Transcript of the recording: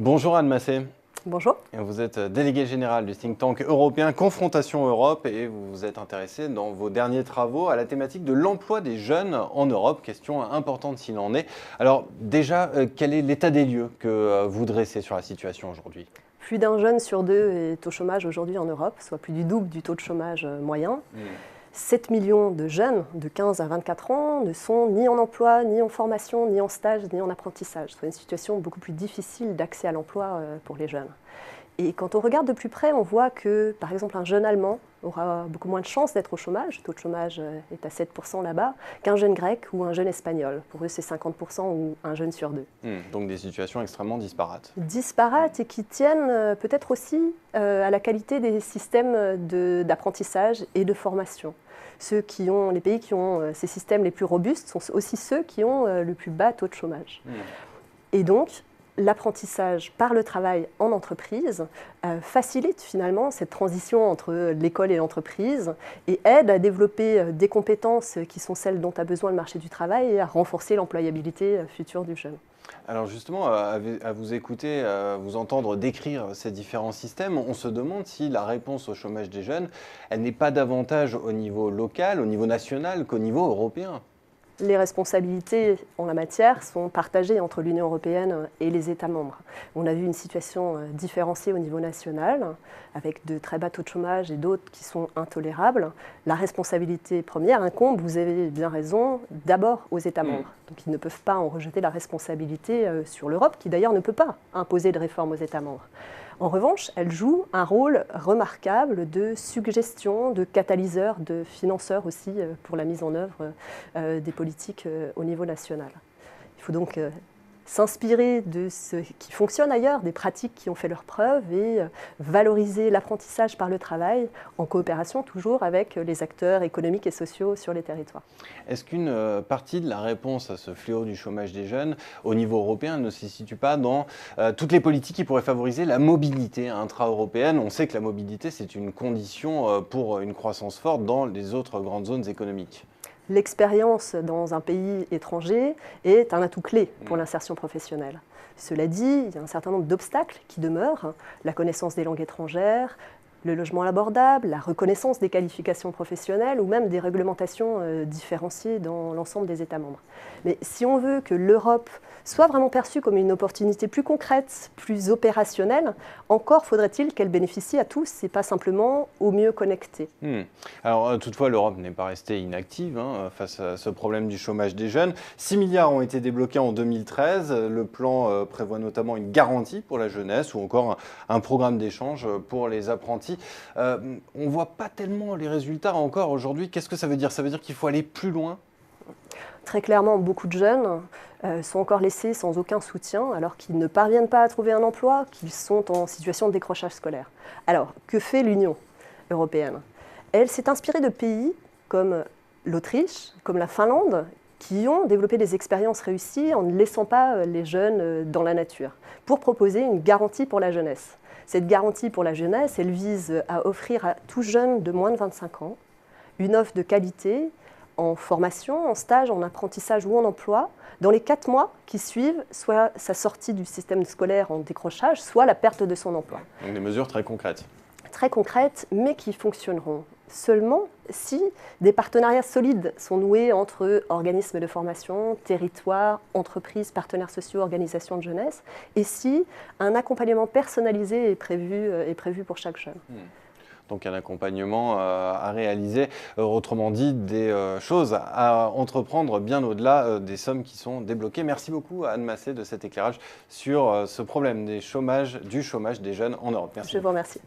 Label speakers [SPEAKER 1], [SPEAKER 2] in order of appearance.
[SPEAKER 1] Bonjour Anne Massé.
[SPEAKER 2] Bonjour.
[SPEAKER 1] Vous êtes déléguée générale du think tank européen Confrontation Europe et vous vous êtes intéressée dans vos derniers travaux à la thématique de l'emploi des jeunes en Europe, question importante s'il en est. Alors déjà, quel est l'état des lieux que vous dressez sur la situation aujourd'hui ?
[SPEAKER 2] Plus d'un jeune sur deux est au chômage aujourd'hui en Europe, soit plus du double du taux de chômage moyen. 7 millions de jeunes de 15 à 24 ans ne sont ni en emploi, ni en formation, ni en stage, ni en apprentissage. C'est une situation beaucoup plus difficile d'accès à l'emploi pour les jeunes. Et quand on regarde de plus près, on voit que, par exemple, un jeune Allemand aura beaucoup moins de chances d'être au chômage, le taux de chômage est à 7% là-bas, qu'un jeune Grec ou un jeune Espagnol. Pour eux, c'est 50% ou un jeune sur deux.
[SPEAKER 1] Donc des situations extrêmement disparates.
[SPEAKER 2] Disparates et qui tiennent peut-être aussi à la qualité des systèmes d'apprentissage et de formation. Les pays qui ont ces systèmes les plus robustes sont aussi ceux qui ont le plus bas taux de chômage. Et donc, l'apprentissage par le travail en entreprise facilite finalement cette transition entre l'école et l'entreprise et aide à développer des compétences qui sont celles dont a besoin le marché du travail et à renforcer l'employabilité future du jeune.
[SPEAKER 1] Alors justement, à vous écouter, à vous entendre décrire ces différents systèmes, on se demande si la réponse au chômage des jeunes, elle n'est pas davantage au niveau local, au niveau national qu'au niveau européen.
[SPEAKER 2] Les responsabilités en la matière sont partagées entre l'Union européenne et les États membres. On a vu une situation différenciée au niveau national, avec de très bas taux de chômage et d'autres qui sont intolérables. La responsabilité première incombe, vous avez bien raison, d'abord aux États membres. Donc ils ne peuvent pas en rejeter la responsabilité sur l'Europe, qui d'ailleurs ne peut pas imposer de réformes aux États membres. En revanche, elle joue un rôle remarquable de suggestion, de catalyseur, de financeur aussi pour la mise en œuvre des politiques au niveau national. Il faut donc s'inspirer de ce qui fonctionne ailleurs, des pratiques qui ont fait leurs preuves et valoriser l'apprentissage par le travail en coopération toujours avec les acteurs économiques et sociaux sur les territoires.
[SPEAKER 1] Est-ce qu'une partie de la réponse à ce fléau du chômage des jeunes au niveau européen ne se situe pas dans toutes les politiques qui pourraient favoriser la mobilité intra-européenne ? On sait que la mobilité, c'est une condition pour une croissance forte dans les autres grandes zones économiques.
[SPEAKER 2] L'expérience dans un pays étranger est un atout clé pour l'insertion professionnelle. Cela dit, il y a un certain nombre d'obstacles qui demeurent, la connaissance des langues étrangères, le logement abordable, la reconnaissance des qualifications professionnelles ou même des réglementations différenciées dans l'ensemble des États membres. Mais si on veut que l'Europe soit vraiment perçue comme une opportunité plus concrète, plus opérationnelle, encore faudrait-il qu'elle bénéficie à tous et pas simplement aux mieux connectés.
[SPEAKER 1] Alors toutefois, l'Europe n'est pas restée inactive face à ce problème du chômage des jeunes. 6 milliards ont été débloqués en 2013. Le plan prévoit notamment une garantie pour la jeunesse ou encore un programme d'échange pour les apprentis. On ne voit pas tellement les résultats encore aujourd'hui. Qu'est-ce que ça veut dire ? Ça veut dire qu'il faut aller plus loin ?
[SPEAKER 2] Très clairement, beaucoup de jeunes sont encore laissés sans aucun soutien alors qu'ils ne parviennent pas à trouver un emploi, qu'ils sont en situation de décrochage scolaire. Alors, que fait l'Union européenne ? Elle s'est inspirée de pays comme l'Autriche, comme la Finlande, qui ont développé des expériences réussies en ne laissant pas les jeunes dans la nature, pour proposer une garantie pour la jeunesse. Cette garantie pour la jeunesse, elle vise à offrir à tout jeune de moins de 25 ans une offre de qualité en formation, en stage, en apprentissage ou en emploi, dans les 4 mois qui suivent soit sa sortie du système scolaire en décrochage, soit la perte de son emploi.
[SPEAKER 1] Donc des mesures très concrètes.
[SPEAKER 2] Très concrètes, mais qui fonctionneront seulement si des partenariats solides sont noués entre organismes de formation, territoires, entreprises, partenaires sociaux, organisations de jeunesse, et si un accompagnement personnalisé est prévu pour chaque jeune.
[SPEAKER 1] Donc un accompagnement à réaliser, autrement dit des choses à entreprendre bien au-delà des sommes qui sont débloquées. Merci beaucoup Anne Massé de cet éclairage sur ce problème du chômage des jeunes en Europe. Merci.
[SPEAKER 2] Je vous remercie.